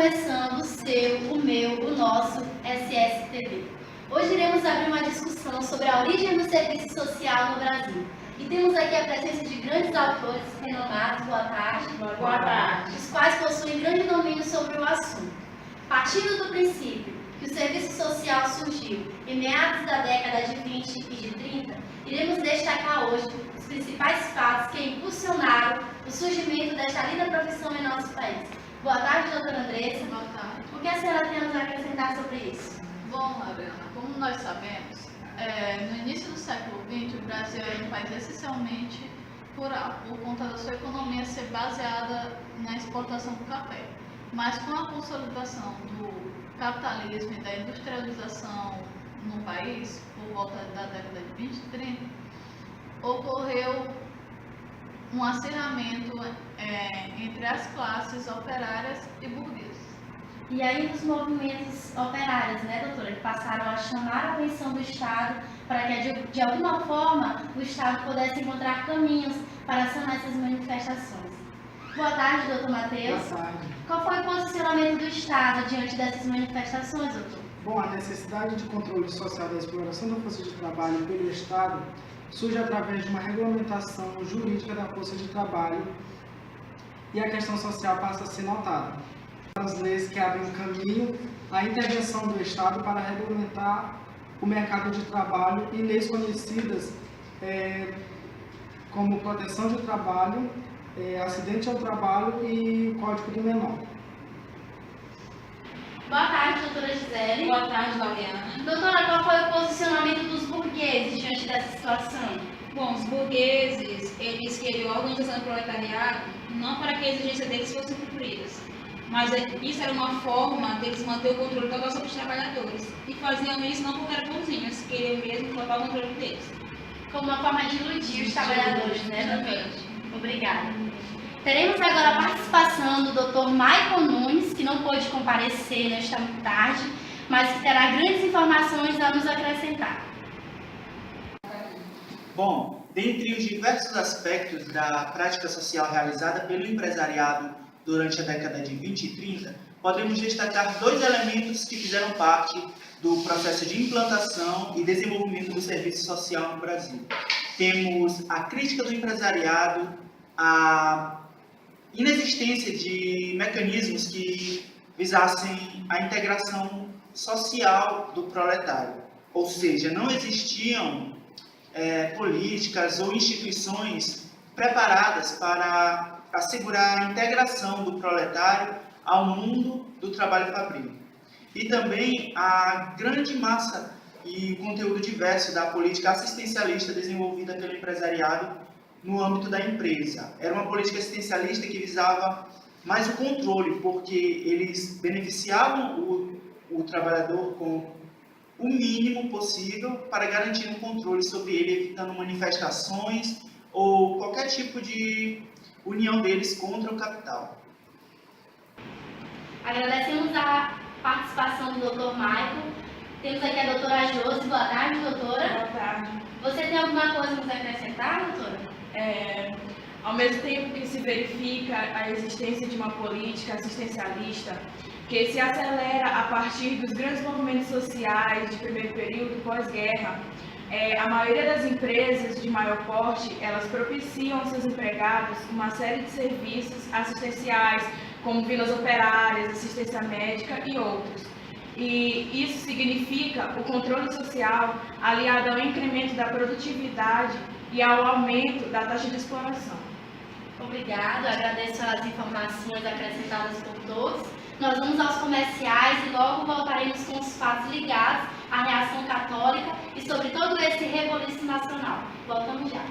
começando o seu, o meu, o nosso SSTV. Hoje iremos abrir uma discussão sobre a origem do serviço social no Brasil. E temos aqui a presença de grandes autores renomados, boa tarde, os quais possuem grande domínio sobre o assunto. Partindo do princípio que o serviço social surgiu em meados da década de 20 e de 30, iremos destacar hoje os principais fatos que impulsionaram o surgimento desta linda profissão em nosso país. Boa tarde, doutora Andressa. Boa tarde. O que a senhora tem a nos acrescentar sobre isso? Bom, Adriana, como nós sabemos, no início do século XX, o Brasil era um país essencialmente rural, por conta da sua economia ser baseada na exportação do café. Mas com a consolidação do capitalismo e da industrialização no país, por volta da década de 20 e 30, ocorreu um acirramento entre as classes operárias e burguesas. E aí os movimentos operários, né, doutora, que passaram a chamar a atenção do Estado para que, de alguma forma, o Estado pudesse encontrar caminhos para sanar essas manifestações. Boa tarde, doutor Matheus. Boa tarde. Qual foi o posicionamento do Estado diante dessas manifestações, doutor? Bom, a necessidade de controle social da exploração da força de trabalho pelo Estado surge através de uma regulamentação jurídica da força de trabalho e a questão social passa a ser notada. As leis que abrem um caminho à intervenção do Estado para regulamentar o mercado de trabalho e leis conhecidas como proteção de trabalho, acidente ao trabalho e Código do Menor. Boa tarde, doutora Gisele. Boa tarde, Laureana. Doutora, qual foi o posicionamento dos burgueses diante dessa situação? Bom, os burgueses, eles queriam a organização do proletariado não para que as exigências deles fossem cumpridas, mas isso era uma forma deles manter o controle total sobre os trabalhadores. E faziam isso não porque eram bonzinhos, queriam mesmo total controle deles. Como uma forma de iludir os trabalhadores, né, doutora? Exatamente. Obrigada. Teremos agora a participação do Dr. Michael Nunes, que não pôde comparecer nesta tarde, mas que terá grandes informações a nos acrescentar. Bom, dentre os diversos aspectos da prática social realizada pelo empresariado durante a década de 20 e 30, podemos destacar dois elementos que fizeram parte do processo de implantação e desenvolvimento do serviço social no Brasil. Temos a crítica do empresariado, a inexistência de mecanismos que visassem a integração social do proletário, ou seja, não existiam políticas ou instituições preparadas para assegurar a integração do proletário ao mundo do trabalho fabril. E também a grande massa e conteúdo diverso da política assistencialista desenvolvida pelo empresariado no âmbito da empresa. Era uma política assistencialista que visava mais o controle, porque eles beneficiavam o trabalhador com o mínimo possível para garantir um controle sobre ele, evitando manifestações ou qualquer tipo de união deles contra o capital. Agradecemos a participação do Dr. Michael. Temos aqui a doutora Josi. Boa tarde, doutora. Boa tarde. Você tem alguma coisa a nos acrescentar, doutora? Ao mesmo tempo que se verifica a existência de uma política assistencialista que se acelera a partir dos grandes movimentos sociais de primeiro período pós-guerra, a maioria das empresas de maior porte, elas propiciam aos seus empregados uma série de serviços assistenciais, como vilas operárias, assistência médica e outros. E isso significa o controle social aliado ao incremento da produtividade e ao aumento da taxa de exploração. Obrigado, agradeço as informações acrescentadas por todos. Nós vamos aos comerciais e logo voltaremos com os fatos ligados à reação católica e sobre todo esse rebuliço nacional. Voltamos já.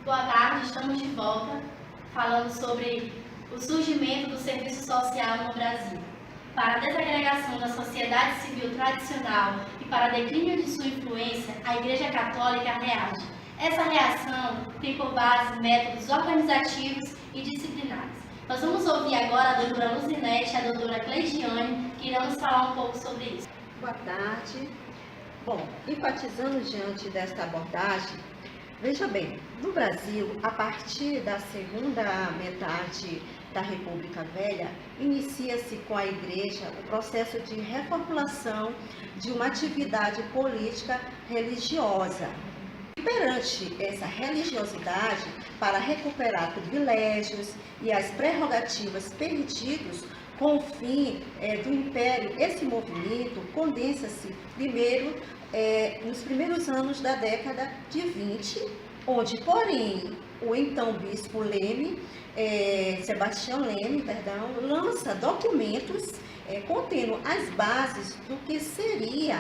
Boa tarde, estamos de volta falando sobre o surgimento do serviço social no Brasil. Para a desagregação da sociedade civil tradicional e para declínio de sua influência, a Igreja Católica reage. Essa reação tem por base métodos organizativos e disciplinares. Nós vamos ouvir agora a doutora Luzinete e a doutora Cleidiane, que irão nos falar um pouco sobre isso. Boa tarde. Bom, enfatizando diante desta abordagem, veja bem, no Brasil, a partir da segunda metade da República Velha, inicia-se com a Igreja o processo de reformulação de uma atividade política religiosa. Perante essa religiosidade, para recuperar privilégios e as prerrogativas perdidos com o fim do Império, esse movimento condensa-se primeiro nos primeiros anos da década de 20, onde, porém, o então bispo Leme, Sebastião Leme, lança documentos contendo as bases do que seria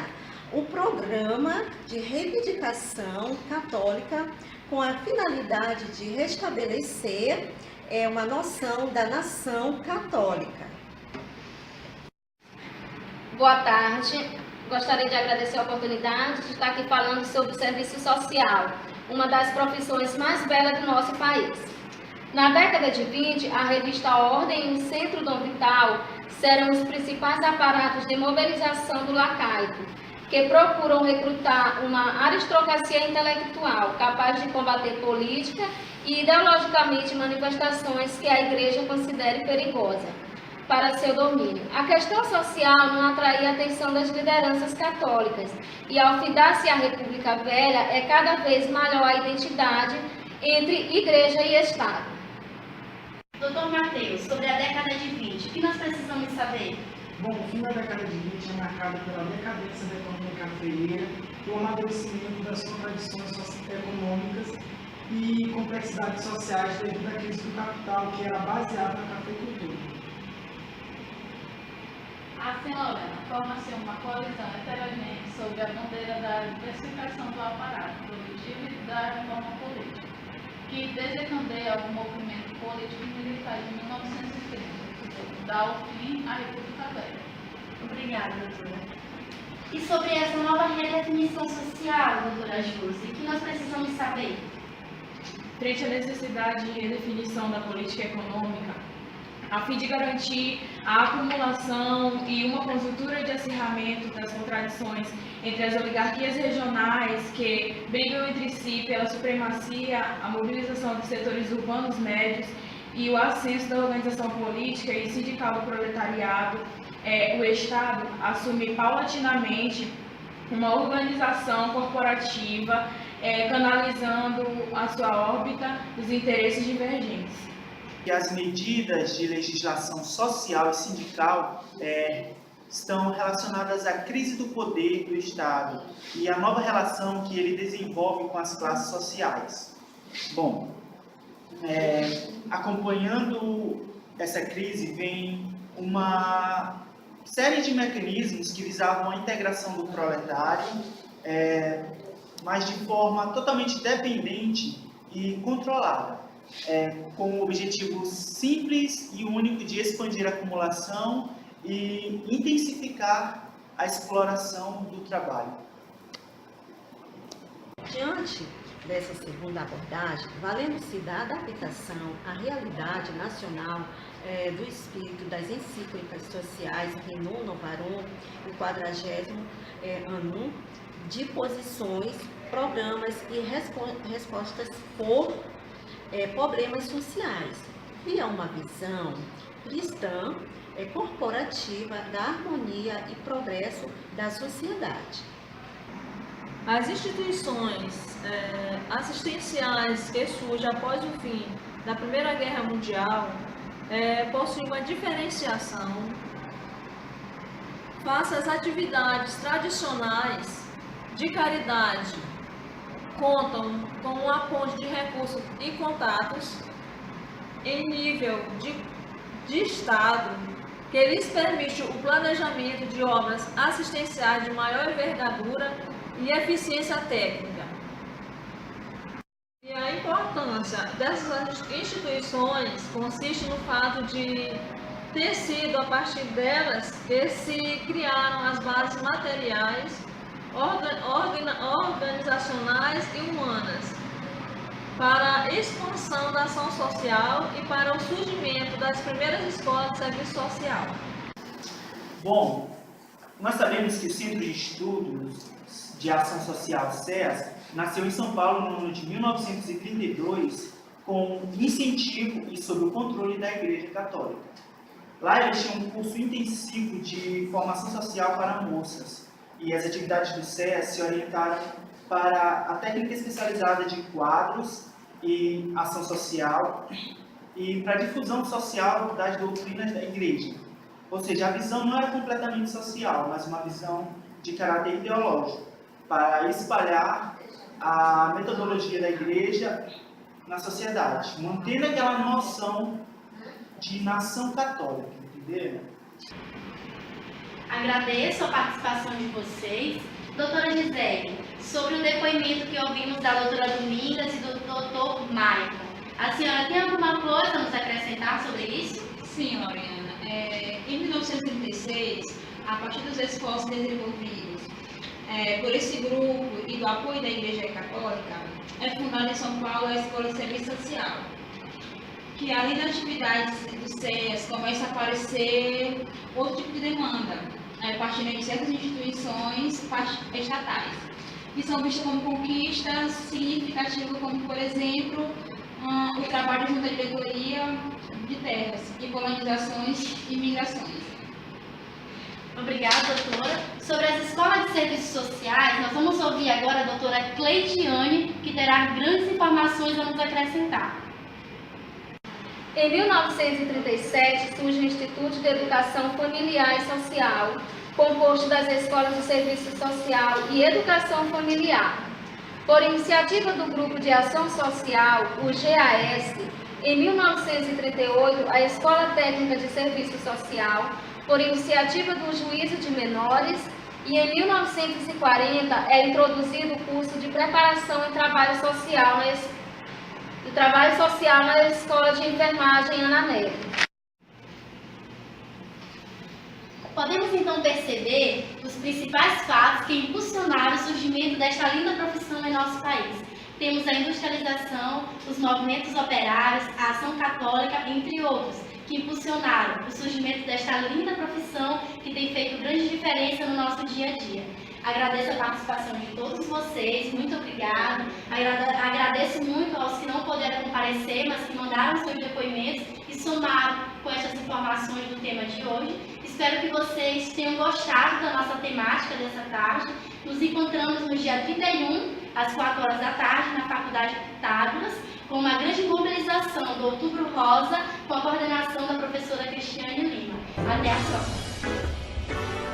o programa de reivindicação católica com a finalidade de restabelecer uma noção da nação católica. Boa tarde. Gostaria de agradecer a oportunidade de estar aqui falando sobre o serviço social, uma das profissões mais belas do nosso país. Na década de 20, a revista Ordem e o Centro Dom Vital serão os principais aparatos de mobilização do lacaico, que procuram recrutar uma aristocracia intelectual capaz de combater política e ideologicamente manifestações que a Igreja considere perigosas para seu domínio. A questão social não atraía a atenção das lideranças católicas e, ao findar-se a República Velha, é cada vez maior a identidade entre Igreja e Estado. Doutor Matheus, sobre a década de 20, o que nós precisamos saber? Bom, o fim da década de 20 é marcado pela decadência da economia cafeeira, pelo amadurecimento das contradições econômicas e complexidades sociais devido à crise do capital, que era baseada na cafeicultura. A senhora forma-se uma coalizão heterogênea sob a bandeira da diversificação do aparato produtivo e da reforma política, que desencadeia o movimento político e militar de 1930, que dá o fim à República Velha. Obrigada, doutora. E sobre essa nova redefinição social, doutora Júlia, o que nós precisamos saber? Frente à necessidade de redefinição da política econômica, a fim de garantir a acumulação e uma conjuntura de acirramento das contradições entre as oligarquias regionais que brigam entre si pela supremacia, a mobilização dos setores urbanos médios e o ascenso da organização política e sindical do proletariado, o Estado assume paulatinamente uma organização corporativa, canalizando a sua órbita os interesses divergentes. E as medidas de legislação social e sindical estão relacionadas à crise do poder do Estado e à nova relação que ele desenvolve com as classes sociais. Bom, acompanhando essa crise vem uma série de mecanismos que visavam a integração do proletário, mas de forma totalmente dependente e controlada, com o objetivo simples e único de expandir a acumulação e intensificar a exploração do trabalho. Diante dessa segunda abordagem, valendo-se da adaptação à realidade nacional do espírito das encíclicas sociais Rerum Novarum e 40º Annum, de posições, programas e respostas por problemas sociais, e é uma visão cristã corporativa da harmonia e progresso da sociedade. As instituições assistenciais que surgem após o fim da Primeira Guerra Mundial possuem uma diferenciação face às atividades tradicionais de caridade, contam com um aporte de recursos e contatos em nível de Estado, que lhes permite o planejamento de obras assistenciais de maior envergadura e eficiência técnica. E a importância dessas instituições consiste no fato de ter sido a partir delas que se criaram as bases materiais, organizacionais e humanas para a expansão da ação social e para o surgimento das primeiras escolas de serviço social. Bom, nós sabemos que o Centro de Estudos de Ação Social, CEAS, nasceu em São Paulo no ano de 1932 com incentivo e sob o controle da Igreja Católica. Lá eles tinham um curso intensivo de formação social para moças e as atividades do CEAS se orientaram para a técnica especializada de quadros e ação social e para a difusão social das doutrinas da Igreja. Ou seja, a visão não era completamente social, mas uma visão de caráter ideológico, para espalhar a metodologia da Igreja na sociedade, mantendo aquela noção de nação católica, entenderam? Agradeço a participação de vocês. Doutora Gisele, sobre o depoimento que ouvimos da doutora Domingas e do doutor Maicon, a senhora tem alguma coisa a nos acrescentar sobre isso? Sim, Lauriana. Em 1936, a partir dos esforços desenvolvidos por esse grupo e do apoio da Igreja Católica, é fundada em São Paulo a Escola de Serviço Social, que além das atividades do CEAS, começa a aparecer outro tipo de demanda, partindo de certas instituições estatais, que são vistas como conquistas significativas, como, por exemplo, o trabalho junto à diretoria de terras e colonizações e migrações. Obrigada, doutora. Sobre as escolas de serviços sociais, nós vamos ouvir agora a doutora Cleitiane, que terá grandes informações a nos acrescentar. Em 1937, surge o Instituto de Educação Familiar e Social, composto das Escolas de Serviço Social e Educação Familiar. Por iniciativa do Grupo de Ação Social, o GAS, em 1938, a Escola Técnica de Serviço Social, por iniciativa do Juízo de Menores, e em 1940 é introduzido o curso de Preparação em Trabalho Social na Escola de Enfermagem Ana Neto. Podemos então perceber os principais fatos que impulsionaram o surgimento desta linda profissão em nosso país. Temos a industrialização, os movimentos operários, a ação católica, entre outros, que impulsionaram o surgimento desta linda profissão que tem feito grande diferença no nosso dia a dia. Agradeço a participação de todos vocês, muito obrigada. Agradeço muito aos que não puderam comparecer, mas que mandaram seus depoimentos e somaram com essas informações do tema de hoje. Espero que vocês tenham gostado da nossa temática dessa tarde. Nos encontramos no dia 31, às 4 horas da tarde, na Faculdade Pitágoras, com uma grande mobilização do Outubro Rosa, com a coordenação da professora Cristiane Lima. Até a próxima!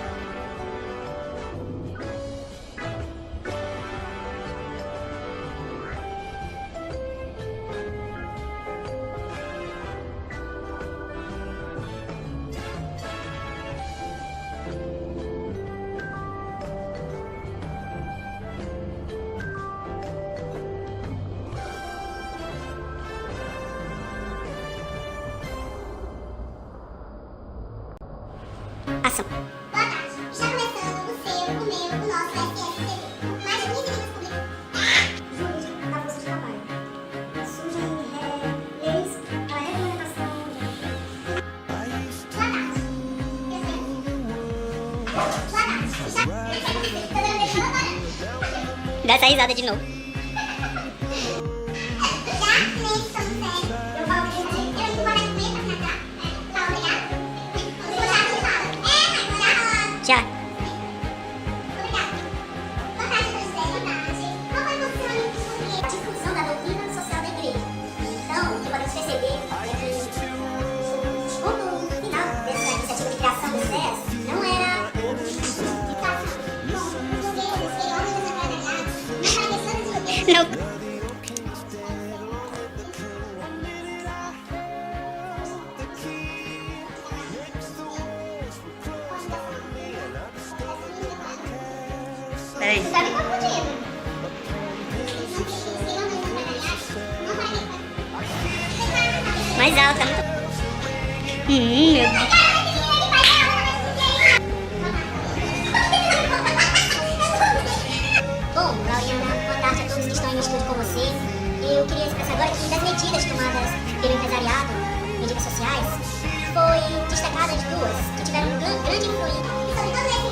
Ação. Boa tarde. Está começando o seu, o meu, o nosso SSTV. Mais de 15 vídeos publicados. Jurídica da força de trabalho. Surgem leis, a regulamentação. Boa tarde. Boa tarde. Está... Dá essa risada de novo. Já. Obrigada. Boa tarde, professor. Boa tarde. Qual foi o posicionamento do a difusão da doutrina social da igreja? Então, o que podemos perceber é que o ponto final dessa iniciativa de criação dos CES não era educação. Bom, os governos que homens desempregados não estavam pensando em desenvolver. Não. Peraí. Você tá me confundindo. Mais alta. Meu Deus. Bom, Lauriana, boa tarde a todos que estão em estúdio com você. Eu queria expressar agora que das medidas tomadas pelo empresariado, medidas sociais, foi destacadas duas que tiveram grande influência. E sobre todo esse